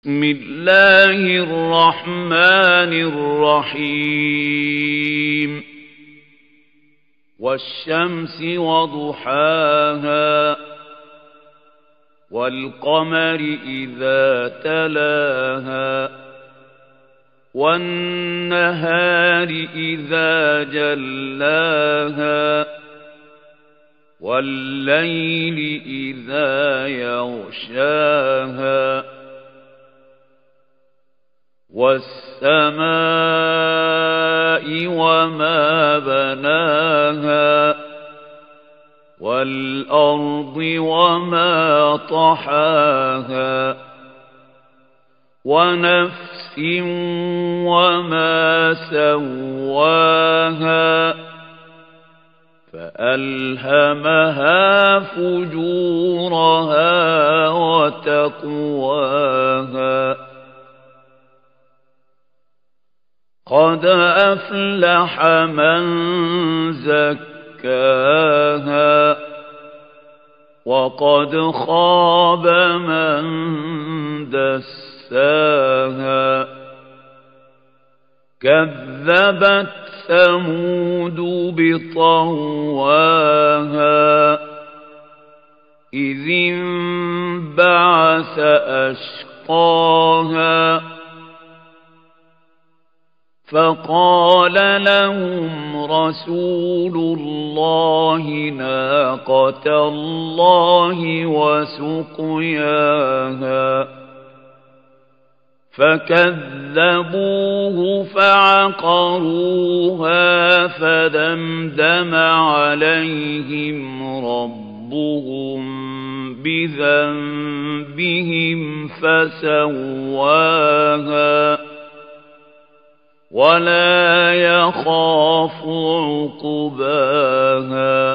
بسم الله الرحمن الرحيم والشمس وضحاها والقمر إذا تلاها والنهار إذا جلاها والليل إذا يغشاها والسماء وما بناها والأرض وما طحاها ونفس وما سواها فألهمها فجورها وتقواها قد أفلح من زكاها وقد خاب من دساها كذبت ثمود بطغواها إذ انبعث أشقاها فقال لهم رسول الله ناقة الله وسقياها فكذبوه فعقروها فدمدم عليهم ربهم بذنبهم فسواها ولا يخاف عقباها